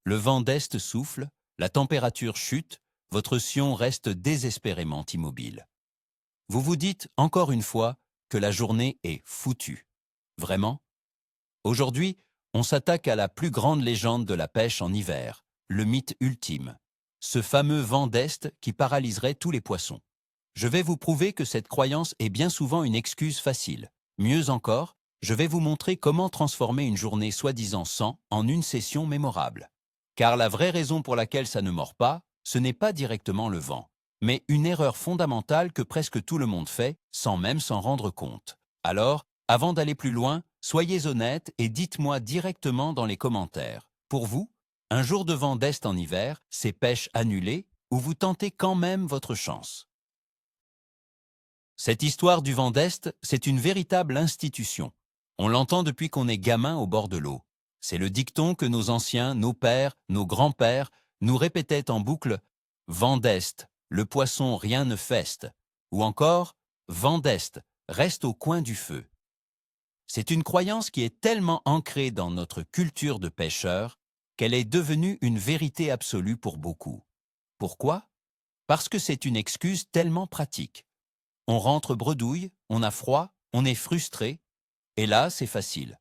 Le vent d'est souffle, la température chute, votre sion reste désespérément immobile. Vous vous dites, encore une fois, que la journée est foutue. Vraiment? Aujourd'hui, on s'attaque à la plus grande légende de la pêche en hiver, le mythe ultime, ce fameux vent d'est qui paralyserait tous les poissons. Je vais vous prouver que cette croyance est bien souvent une excuse facile. Mieux encore, je vais vous montrer comment transformer une journée soi-disant sans en une session mémorable. Car la vraie raison pour laquelle ça ne mord pas, ce n'est pas directement le vent, mais une erreur fondamentale que presque tout le monde fait sans même s'en rendre compte. Alors, avant d'aller plus loin, soyez honnête et dites-moi directement dans les commentaires. Pour vous, un jour de vent d'est en hiver, c'est pêche annulée ou vous tentez quand même votre chance? Cette histoire du vent d'est, c'est une véritable institution. On l'entend depuis qu'on est gamin au bord de l'eau. C'est le dicton que nos anciens, nos pères, nos grands-pères nous répétaient en boucle « Vent d'est, le poisson rien ne feste » ou encore « Vent d'est, reste au coin du feu ». C'est une croyance qui est tellement ancrée dans notre culture de pêcheurs qu'elle est devenue une vérité absolue pour beaucoup. Pourquoi? Parce que c'est une excuse tellement pratique. On rentre bredouille, on a froid, on est frustré, et là, c'est facile.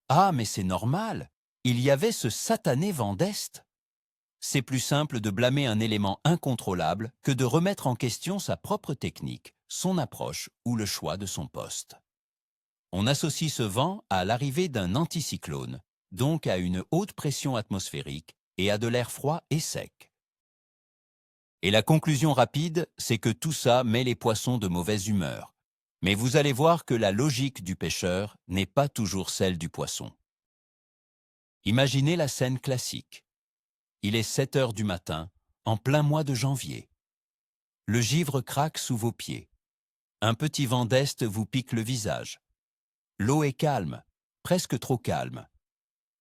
Ah, mais c'est normal, il y avait ce satané vent d'est. C'est plus simple de blâmer un élément incontrôlable que de remettre en question sa propre technique, son approche ou le choix de son poste. On associe ce vent à l'arrivée d'un anticyclone, donc à une haute pression atmosphérique et à de l'air froid et sec. Et la conclusion rapide, c'est que tout ça met les poissons de mauvaise humeur. Mais vous allez voir que la logique du pêcheur n'est pas toujours celle du poisson. Imaginez la scène classique. Il est 7 heures du matin, en plein mois de janvier. Le givre craque sous vos pieds. Un petit vent d'est vous pique le visage. L'eau est calme, presque trop calme.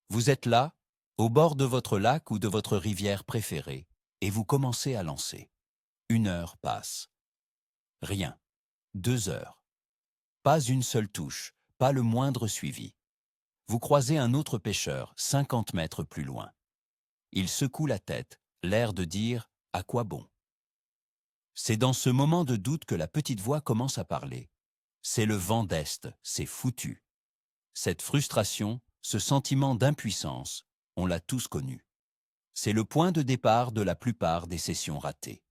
Vous êtes là, au bord de votre lac ou de votre rivière préférée, et vous commencez à lancer. 1 heure passe. Rien. 2 heures. Pas une seule touche, pas le moindre suivi. Vous croisez un autre pêcheur, 50 mètres plus loin. Il secoue la tête, l'air de dire « à quoi bon ?» C'est dans ce moment de doute que la petite voix commence à parler. C'est le vent d'est, c'est foutu. Cette frustration, ce sentiment d'impuissance, on l'a tous connu. C'est le point de départ de la plupart des sessions ratées.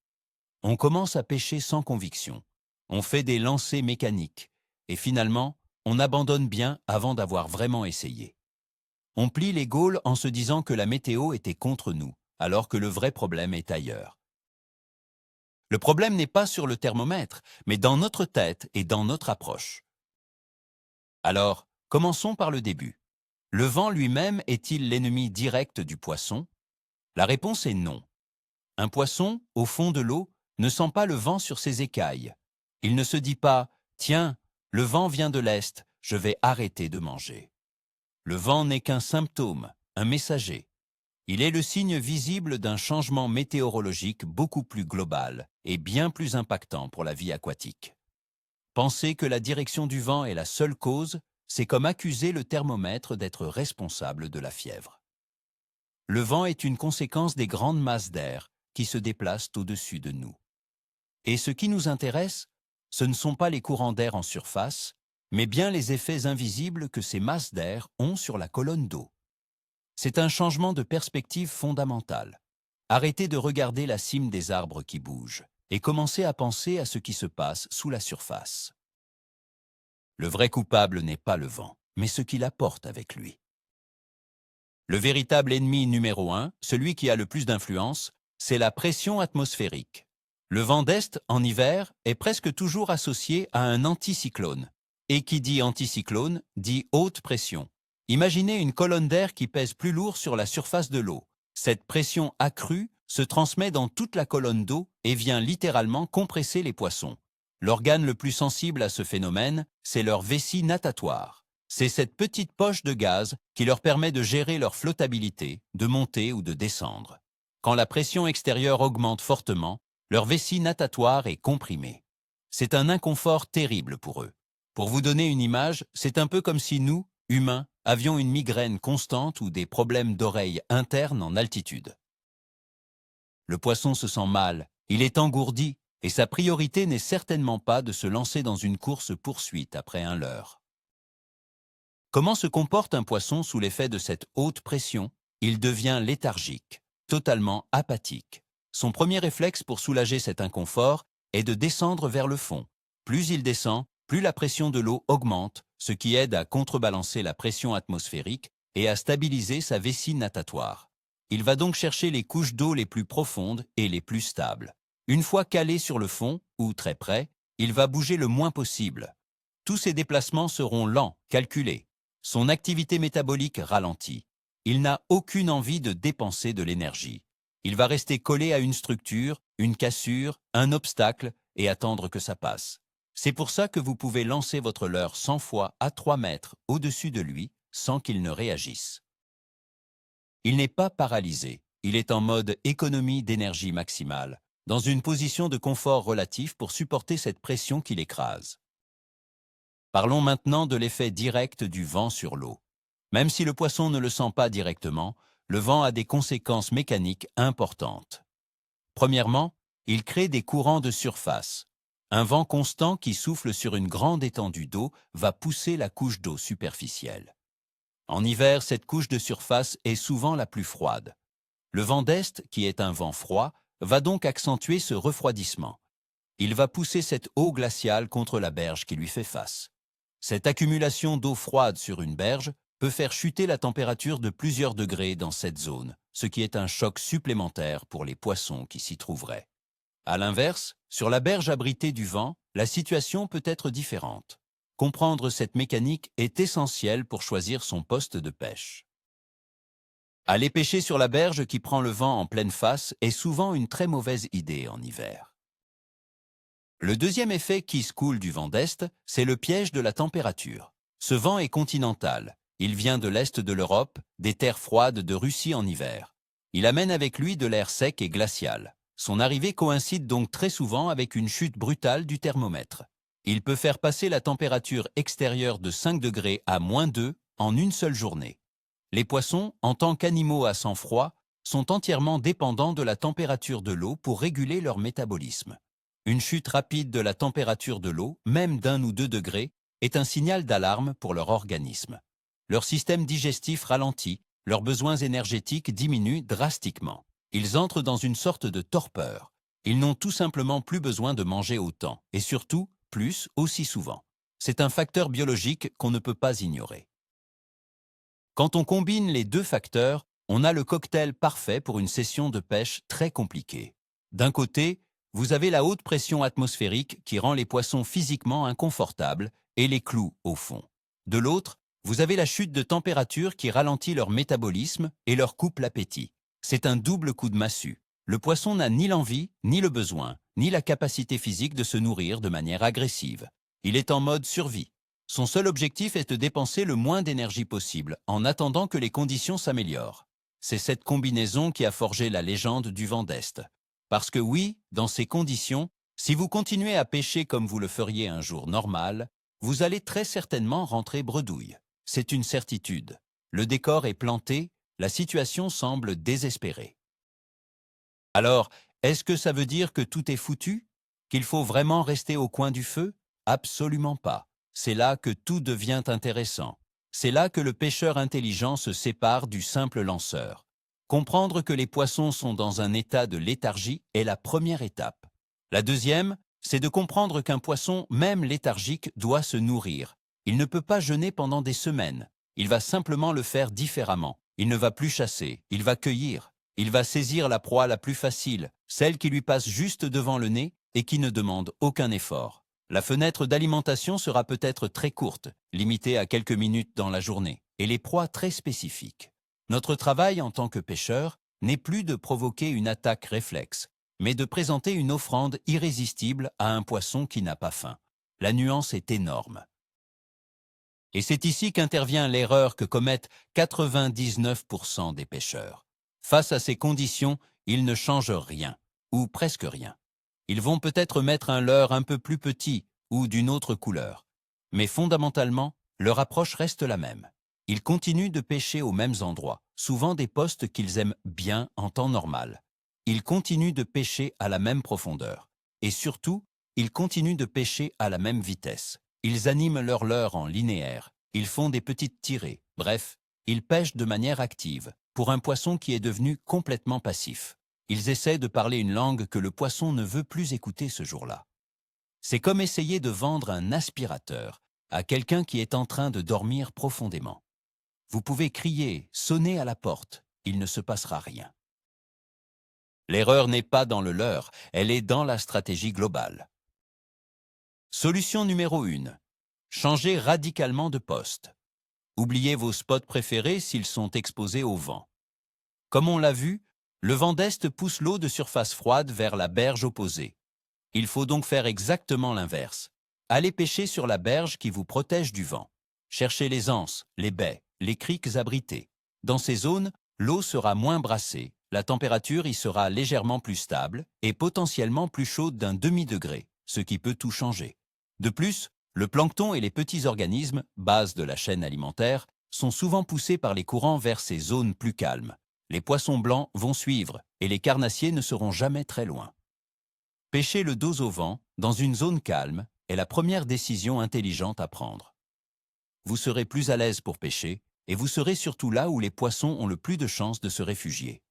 On commence à pêcher sans conviction. On fait des lancers mécaniques. Et finalement, on abandonne bien avant d'avoir vraiment essayé. On plie les gaules en se disant que la météo était contre nous, alors que le vrai problème est ailleurs. Le problème n'est pas sur le thermomètre, mais dans notre tête et dans notre approche. Alors, commençons par le début. Le vent lui-même est-il l'ennemi direct du poisson? La réponse est non. Un poisson, au fond de l'eau, ne sent pas le vent sur ses écailles. Il ne se dit pas « Tiens, le vent vient de l'est, je vais arrêter de manger ». Le vent n'est qu'un symptôme, un messager. Il est le signe visible d'un changement météorologique beaucoup plus global et bien plus impactant pour la vie aquatique. Penser que la direction du vent est la seule cause, c'est comme accuser le thermomètre d'être responsable de la fièvre. Le vent est une conséquence des grandes masses d'air qui se déplacent au-dessus de nous. Et ce qui nous intéresse, ce ne sont pas les courants d'air en surface, mais bien les effets invisibles que ces masses d'air ont sur la colonne d'eau. C'est un changement de perspective fondamental. Arrêtez de regarder la cime des arbres qui bougent et commencez à penser à ce qui se passe sous la surface. Le vrai coupable n'est pas le vent, mais ce qu'il apporte avec lui. Le véritable ennemi numéro 1, celui qui a le plus d'influence, c'est la pression atmosphérique. Le vent d'est, en hiver, est presque toujours associé à un anticyclone. Et qui dit anticyclone, dit haute pression. Imaginez une colonne d'air qui pèse plus lourd sur la surface de l'eau. Cette pression accrue se transmet dans toute la colonne d'eau et vient littéralement compresser les poissons. L'organe le plus sensible à ce phénomène, c'est leur vessie natatoire. C'est cette petite poche de gaz qui leur permet de gérer leur flottabilité, de monter ou de descendre. Quand la pression extérieure augmente fortement, leur vessie natatoire est comprimée. C'est un inconfort terrible pour eux. Pour vous donner une image, c'est un peu comme si nous, humains, avions une migraine constante ou des problèmes d'oreille interne en altitude. Le poisson se sent mal, il est engourdi, et sa priorité n'est certainement pas de se lancer dans une course-poursuite après un leurre. Comment se comporte un poisson sous l'effet de cette haute pression? Il devient léthargique, totalement apathique. Son premier réflexe pour soulager cet inconfort est de descendre vers le fond. Plus il descend, plus la pression de l'eau augmente, ce qui aide à contrebalancer la pression atmosphérique et à stabiliser sa vessie natatoire. Il va donc chercher les couches d'eau les plus profondes et les plus stables. Une fois calé sur le fond, ou très près, il va bouger le moins possible. Tous ses déplacements seront lents, calculés. Son activité métabolique ralentit. Il n'a aucune envie de dépenser de l'énergie. Il va rester collé à une structure, une cassure, un obstacle et attendre que ça passe. C'est pour ça que vous pouvez lancer votre leurre 100 fois à 3 mètres au-dessus de lui sans qu'il ne réagisse. Il n'est pas paralysé, il est en mode économie d'énergie maximale, dans une position de confort relatif pour supporter cette pression qui l'écrase. Parlons maintenant de l'effet direct du vent sur l'eau. Même si le poisson ne le sent pas directement, le vent a des conséquences mécaniques importantes. Premièrement, il crée des courants de surface. Un vent constant qui souffle sur une grande étendue d'eau va pousser la couche d'eau superficielle. En hiver, cette couche de surface est souvent la plus froide. Le vent d'est, qui est un vent froid, va donc accentuer ce refroidissement. Il va pousser cette eau glaciale contre la berge qui lui fait face. Cette accumulation d'eau froide sur une berge peut faire chuter la température de plusieurs degrés dans cette zone, ce qui est un choc supplémentaire pour les poissons qui s'y trouveraient. À l'inverse, sur la berge abritée du vent, la situation peut être différente. Comprendre cette mécanique est essentiel pour choisir son poste de pêche. Aller pêcher sur la berge qui prend le vent en pleine face est souvent une très mauvaise idée en hiver. Le deuxième effet qui se coule du vent d'est, c'est le piège de la température. Ce vent est continental. Il vient de l'est de l'Europe, des terres froides de Russie en hiver. Il amène avec lui de l'air sec et glacial. Son arrivée coïncide donc très souvent avec une chute brutale du thermomètre. Il peut faire passer la température extérieure de 5 degrés à -2 en une seule journée. Les poissons, en tant qu'animaux à sang froid, sont entièrement dépendants de la température de l'eau pour réguler leur métabolisme. Une chute rapide de la température de l'eau, même d'1 ou 2 degrés, est un signal d'alarme pour leur organisme. Leur système digestif ralentit, leurs besoins énergétiques diminuent drastiquement. Ils entrent dans une sorte de torpeur. Ils n'ont tout simplement plus besoin de manger autant, et surtout, plus, aussi souvent. C'est un facteur biologique qu'on ne peut pas ignorer. Quand on combine les deux facteurs, on a le cocktail parfait pour une session de pêche très compliquée. D'un côté, vous avez la haute pression atmosphérique qui rend les poissons physiquement inconfortables et les cloue au fond. De l'autre, vous avez la chute de température qui ralentit leur métabolisme et leur coupe l'appétit. C'est un double coup de massue. Le poisson n'a ni l'envie, ni le besoin, ni la capacité physique de se nourrir de manière agressive. Il est en mode survie. Son seul objectif est de dépenser le moins d'énergie possible en attendant que les conditions s'améliorent. C'est cette combinaison qui a forgé la légende du vent d'Est. Parce que oui, dans ces conditions, si vous continuez à pêcher comme vous le feriez un jour normal, vous allez très certainement rentrer bredouille. C'est une certitude. Le décor est planté, la situation semble désespérée. Alors, est-ce que ça veut dire que tout est foutu? Qu'il faut vraiment rester au coin du feu? Absolument pas. C'est là que tout devient intéressant. C'est là que le pêcheur intelligent se sépare du simple lanceur. Comprendre que les poissons sont dans un état de léthargie est la première étape. La deuxième, c'est de comprendre qu'un poisson, même léthargique, doit se nourrir. Il ne peut pas jeûner pendant des semaines. Il va simplement le faire différemment. Il ne va plus chasser, il va cueillir. Il va saisir la proie la plus facile, celle qui lui passe juste devant le nez et qui ne demande aucun effort. La fenêtre d'alimentation sera peut-être très courte, limitée à quelques minutes dans la journée, et les proies très spécifiques. Notre travail en tant que pêcheur n'est plus de provoquer une attaque réflexe, mais de présenter une offrande irrésistible à un poisson qui n'a pas faim. La nuance est énorme. Et c'est ici qu'intervient l'erreur que commettent 99% des pêcheurs. Face à ces conditions, ils ne changent rien, ou presque rien. Ils vont peut-être mettre un leurre un peu plus petit ou d'une autre couleur. Mais fondamentalement, leur approche reste la même. Ils continuent de pêcher aux mêmes endroits, souvent des postes qu'ils aiment bien en temps normal. Ils continuent de pêcher à la même profondeur. Et surtout, ils continuent de pêcher à la même vitesse. Ils animent leur leurre en linéaire. Ils font des petites tirées. Bref, ils pêchent de manière active, pour un poisson qui est devenu complètement passif. Ils essaient de parler une langue que le poisson ne veut plus écouter ce jour-là. C'est comme essayer de vendre un aspirateur à quelqu'un qui est en train de dormir profondément. Vous pouvez crier, sonner à la porte, il ne se passera rien. L'erreur n'est pas dans le leurre, elle est dans la stratégie globale. Solution numéro 1. Changez radicalement de poste. Oubliez vos spots préférés s'ils sont exposés au vent. Comme on l'a vu, le vent d'est pousse l'eau de surface froide vers la berge opposée. Il faut donc faire exactement l'inverse. Allez pêcher sur la berge qui vous protège du vent. Cherchez les anses, les baies, les criques abritées. Dans ces zones, l'eau sera moins brassée, la température y sera légèrement plus stable et potentiellement plus chaude d'un demi-degré, ce qui peut tout changer. De plus, le plancton et les petits organismes, base de la chaîne alimentaire, sont souvent poussés par les courants vers ces zones plus calmes. Les poissons blancs vont suivre et les carnassiers ne seront jamais très loin. Pêcher le dos au vent, dans une zone calme, est la première décision intelligente à prendre. Vous serez plus à l'aise pour pêcher et vous serez surtout là où les poissons ont le plus de chances de se réfugier.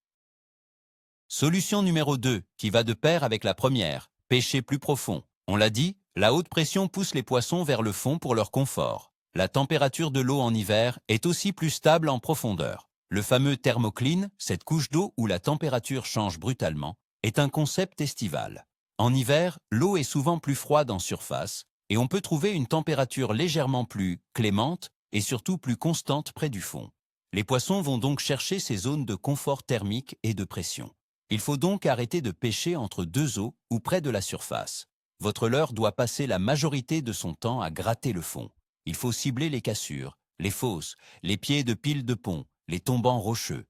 Solution numéro 2, qui va de pair avec la première, pêcher plus profond. On l'a dit, la haute pression pousse les poissons vers le fond pour leur confort. La température de l'eau en hiver est aussi plus stable en profondeur. Le fameux thermocline, cette couche d'eau où la température change brutalement, est un concept estival. En hiver, l'eau est souvent plus froide en surface et on peut trouver une température légèrement plus clémente et surtout plus constante près du fond. Les poissons vont donc chercher ces zones de confort thermique et de pression. Il faut donc arrêter de pêcher entre deux eaux ou près de la surface. Votre leurre doit passer la majorité de son temps à gratter le fond. Il faut cibler les cassures, les fosses, les pieds de piles de pont, les tombants rocheux.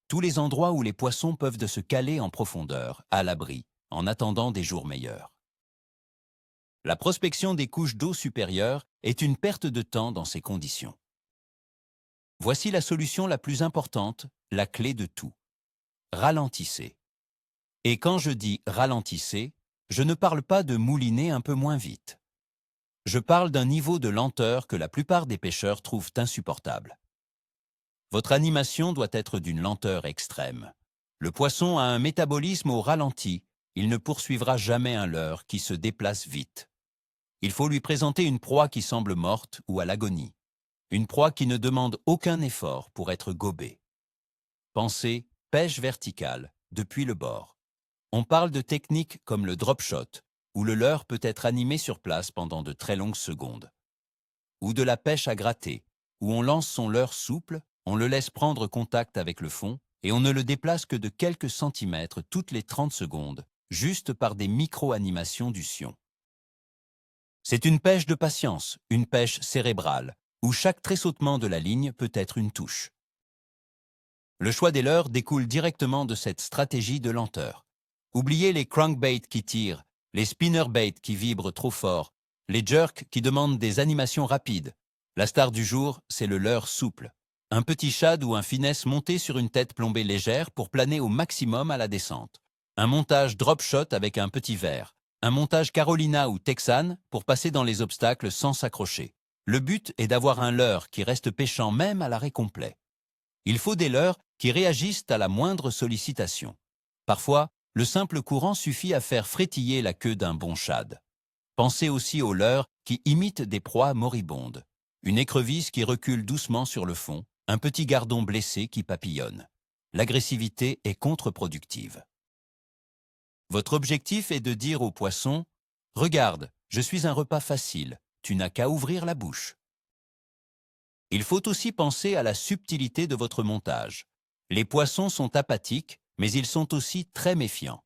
Tous les endroits où les poissons peuvent se caler en profondeur, à l'abri, en attendant des jours meilleurs. La prospection des couches d'eau supérieures est une perte de temps dans ces conditions. Voici la solution la plus importante, la clé de tout. Ralentissez. Et quand je dis ralentissez, je ne parle pas de mouliner un peu moins vite. Je parle d'un niveau de lenteur que la plupart des pêcheurs trouvent insupportable. Votre animation doit être d'une lenteur extrême. Le poisson a un métabolisme au ralenti, il ne poursuivra jamais un leurre qui se déplace vite. Il faut lui présenter une proie qui semble morte ou à l'agonie. Une proie qui ne demande aucun effort pour être gobée. Pensez pêche verticale, depuis le bord. On parle de techniques comme le drop shot, où le leurre peut être animé sur place pendant de très longues secondes. Ou de la pêche à gratter, où on lance son leurre souple, on le laisse prendre contact avec le fond et on ne le déplace que de quelques centimètres toutes les 30 secondes, juste par des micro-animations du sion. C'est une pêche de patience, une pêche cérébrale, où chaque tressautement de la ligne peut être une touche. Le choix des leurres découle directement de cette stratégie de lenteur. Oubliez les crankbaits qui tirent, les spinnerbaits qui vibrent trop fort, les jerks qui demandent des animations rapides. La star du jour, c'est le leurre souple. Un petit shad ou un finesse monté sur une tête plombée légère pour planer au maximum à la descente. Un montage drop shot avec un petit verre. Un montage Carolina ou Texan pour passer dans les obstacles sans s'accrocher. Le but est d'avoir un leurre qui reste pêchant même à l'arrêt complet. Il faut des leurres qui réagissent à la moindre sollicitation. Parfois, le simple courant suffit à faire frétiller la queue d'un bon shad. Pensez aussi aux leurres qui imitent des proies moribondes. Une écrevisse qui recule doucement sur le fond, un petit gardon blessé qui papillonne. L'agressivité est contre-productive. Votre objectif est de dire au poisson « Regarde, je suis un repas facile, tu n'as qu'à ouvrir la bouche ». Il faut aussi penser à la subtilité de votre montage. Les poissons sont apathiques, mais ils sont aussi très méfiants.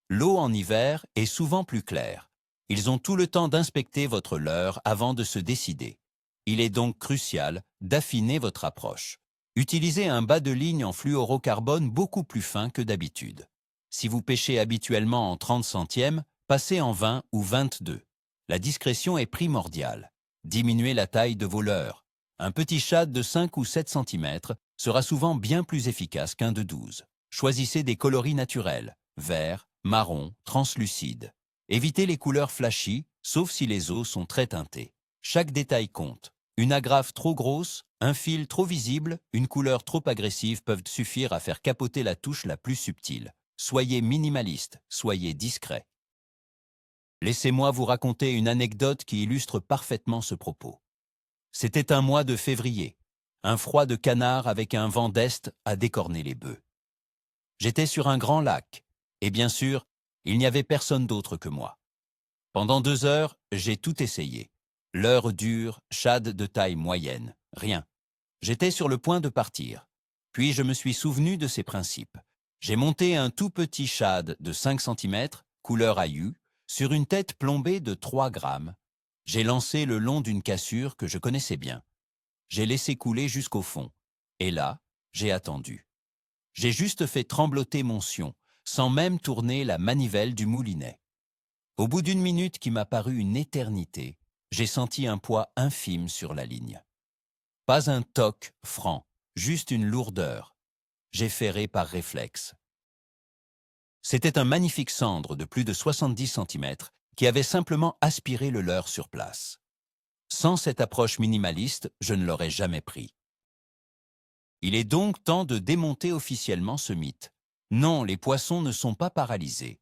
L'eau en hiver est souvent plus claire. Ils ont tout le temps d'inspecter votre leurre avant de se décider. Il est donc crucial d'affiner votre approche. Utilisez un bas de ligne en fluorocarbone beaucoup plus fin que d'habitude. Si vous pêchez habituellement en 30 centièmes, passez en 20 ou 22. La discrétion est primordiale. Diminuez la taille de vos leurres. Un petit shad de 5 ou 7 cm sera souvent bien plus efficace qu'un de 12. Choisissez des coloris naturels, vert, marron, translucide. Évitez les couleurs flashy, sauf si les os sont très teintés. Chaque détail compte. Une agrafe trop grosse, un fil trop visible, une couleur trop agressive peuvent suffire à faire capoter la touche la plus subtile. Soyez minimaliste, soyez discret. Laissez-moi vous raconter une anecdote qui illustre parfaitement ce propos. C'était un mois de février. Un froid de canard avec un vent d'est a décorné les bœufs. J'étais sur un grand lac, et bien sûr, il n'y avait personne d'autre que moi. Pendant 2 heures, j'ai tout essayé. L'heure dure, shad de taille moyenne, rien. J'étais sur le point de partir. Puis je me suis souvenu de ces principes. J'ai monté un tout petit shad de 5 cm, couleur ailloux, sur une tête plombée de 3 grammes. J'ai lancé le long d'une cassure que je connaissais bien. J'ai laissé couler jusqu'au fond. Et là, j'ai attendu. J'ai juste fait trembloter mon sion, sans même tourner la manivelle du moulinet. Au bout d'1 minute qui m'a paru une éternité, j'ai senti un poids infime sur la ligne. Pas un toc franc, juste une lourdeur. J'ai ferré par réflexe. C'était un magnifique cendre de plus de 70 cm qui avait simplement aspiré le leurre sur place. Sans cette approche minimaliste, je ne l'aurais jamais pris. Il est donc temps de démonter officiellement ce mythe. Non, les poissons ne sont pas paralysés.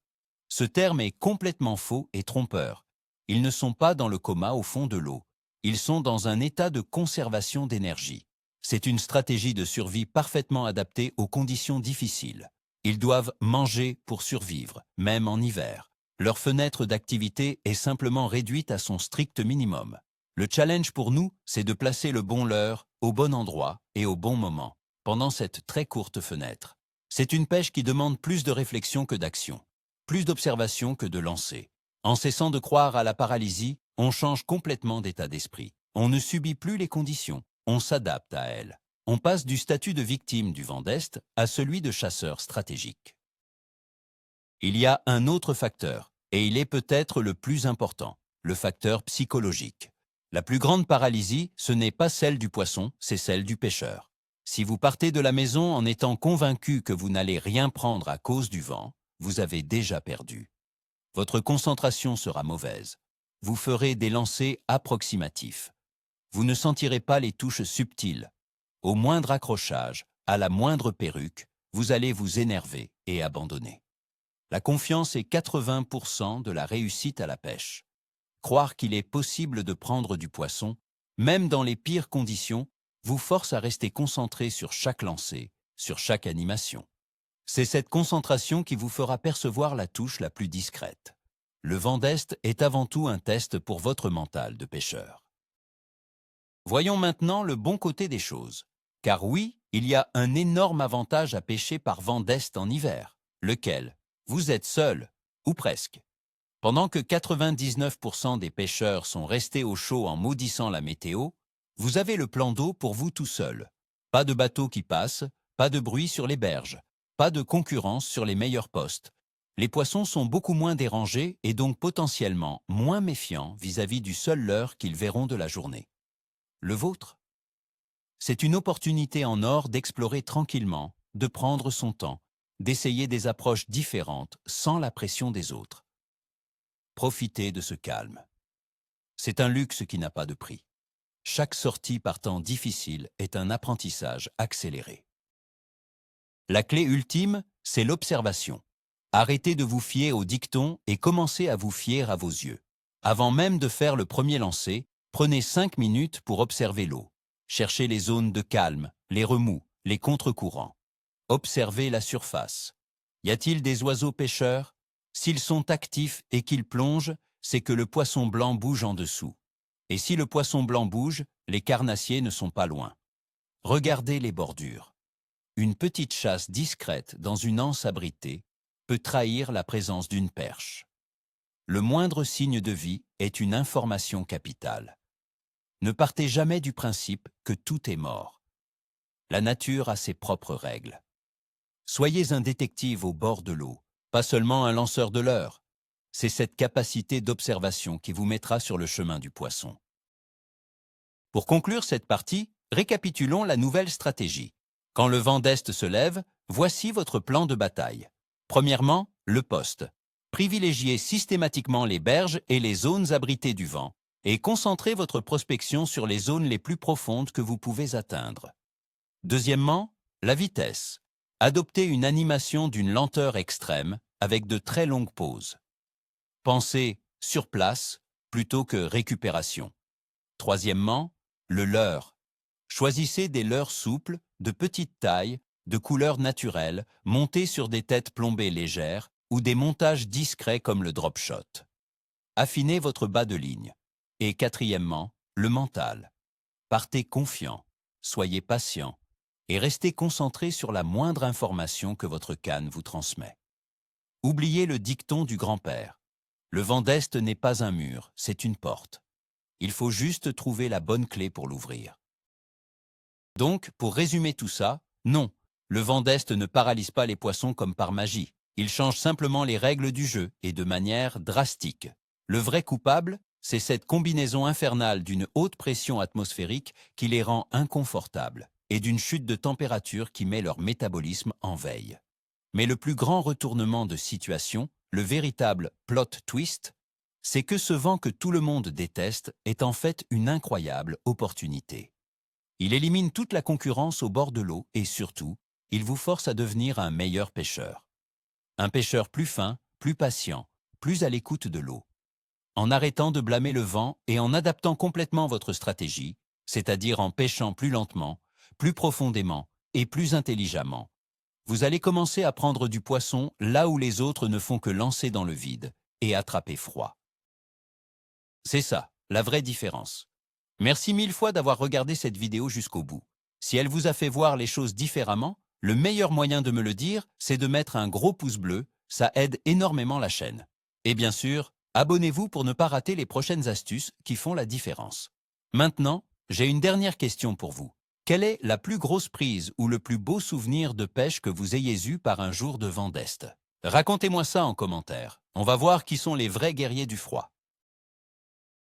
Ce terme est complètement faux et trompeur. Ils ne sont pas dans le coma au fond de l'eau. Ils sont dans un état de conservation d'énergie. C'est une stratégie de survie parfaitement adaptée aux conditions difficiles. Ils doivent manger pour survivre, même en hiver. Leur fenêtre d'activité est simplement réduite à son strict minimum. Le challenge pour nous, c'est de placer le bon leurre au bon endroit et au bon moment, pendant cette très courte fenêtre. C'est une pêche qui demande plus de réflexion que d'action, plus d'observation que de lancer. En cessant de croire à la paralysie, on change complètement d'état d'esprit. On ne subit plus les conditions, on s'adapte à elles. On passe du statut de victime du vent d'Est à celui de chasseur stratégique. Il y a un autre facteur, et il est peut-être le plus important, le facteur psychologique. La plus grande paralysie, ce n'est pas celle du poisson, c'est celle du pêcheur. Si vous partez de la maison en étant convaincu que vous n'allez rien prendre à cause du vent, vous avez déjà perdu. Votre concentration sera mauvaise. Vous ferez des lancers approximatifs. Vous ne sentirez pas les touches subtiles. Au moindre accrochage, à la moindre perruque, vous allez vous énerver et abandonner. La confiance est 80% de la réussite à la pêche. Croire qu'il est possible de prendre du poisson, même dans les pires conditions, vous force à rester concentré sur chaque lancer, sur chaque animation. C'est cette concentration qui vous fera percevoir la touche la plus discrète. Le vent d'Est est avant tout un test pour votre mental de pêcheur. Voyons maintenant le bon côté des choses. Car oui, il y a un énorme avantage à pêcher par vent d'Est en hiver. Lequel? Vous êtes seul, ou presque. Pendant que 99% des pêcheurs sont restés au chaud en maudissant la météo, vous avez le plan d'eau pour vous tout seul. Pas de bateau qui passe, pas de bruit sur les berges, pas de concurrence sur les meilleurs postes. Les poissons sont beaucoup moins dérangés et donc potentiellement moins méfiants vis-à-vis du seul leurre qu'ils verront de la journée. Le vôtre? C'est une opportunité en or d'explorer tranquillement, de prendre son temps, d'essayer des approches différentes sans la pression des autres. Profitez de ce calme. C'est un luxe qui n'a pas de prix. Chaque sortie par temps difficile est un apprentissage accéléré. La clé ultime, c'est l'observation. Arrêtez de vous fier aux dictons et commencez à vous fier à vos yeux. Avant même de faire le premier lancer, prenez 5 minutes pour observer l'eau. Cherchez les zones de calme, les remous, les contre-courants. Observez la surface. Y a-t-il des oiseaux pêcheurs? S'ils sont actifs et qu'ils plongent, c'est que le poisson blanc bouge en dessous. Et si le poisson blanc bouge, les carnassiers ne sont pas loin. Regardez les bordures. Une petite chasse discrète dans une anse abritée peut trahir la présence d'une perche. Le moindre signe de vie est une information capitale. Ne partez jamais du principe que tout est mort. La nature a ses propres règles. Soyez un détective au bord de l'eau, pas seulement un lanceur de leurre. C'est cette capacité d'observation qui vous mettra sur le chemin du poisson. Pour conclure cette partie, récapitulons la nouvelle stratégie. Quand le vent d'Est se lève, voici votre plan de bataille. Premièrement, le poste. Privilégiez systématiquement les berges et les zones abritées du vent, et concentrez votre prospection sur les zones les plus profondes que vous pouvez atteindre. Deuxièmement, la vitesse. Adoptez une animation d'une lenteur extrême avec de très longues pauses. Pensez sur place plutôt que récupération. Troisièmement, le leurre. Choisissez des leurres souples, de petite taille, de couleur naturelle, montés sur des têtes plombées légères ou des montages discrets comme le drop shot. Affinez votre bas de ligne. Et quatrièmement, le mental. Partez confiant, soyez patient et restez concentré sur la moindre information que votre canne vous transmet. Oubliez le dicton du grand-père. Le vent d'Est n'est pas un mur, c'est une porte. Il faut juste trouver la bonne clé pour l'ouvrir. Donc, pour résumer tout ça, non, le vent d'Est ne paralyse pas les poissons comme par magie. Il change simplement les règles du jeu et de manière drastique. Le vrai coupable, c'est cette combinaison infernale d'une haute pression atmosphérique qui les rend inconfortables et d'une chute de température qui met leur métabolisme en veille. Mais le plus grand retournement de situation, le véritable plot twist, c'est que ce vent que tout le monde déteste est en fait une incroyable opportunité. Il élimine toute la concurrence au bord de l'eau et surtout, il vous force à devenir un meilleur pêcheur. Un pêcheur plus fin, plus patient, plus à l'écoute de l'eau. En arrêtant de blâmer le vent et en adaptant complètement votre stratégie, c'est-à-dire en pêchant plus lentement, plus profondément et plus intelligemment, vous allez commencer à prendre du poisson là où les autres ne font que lancer dans le vide et attraper froid. C'est ça, la vraie différence. Merci 1000 fois d'avoir regardé cette vidéo jusqu'au bout. Si elle vous a fait voir les choses différemment, le meilleur moyen de me le dire, c'est de mettre un gros pouce bleu, ça aide énormément la chaîne. Et bien sûr, abonnez-vous pour ne pas rater les prochaines astuces qui font la différence. Maintenant, j'ai une dernière question pour vous. Quelle est la plus grosse prise ou le plus beau souvenir de pêche que vous ayez eu par un jour de vent d'Est? Racontez-moi ça en commentaire. On va voir qui sont les vrais guerriers du froid.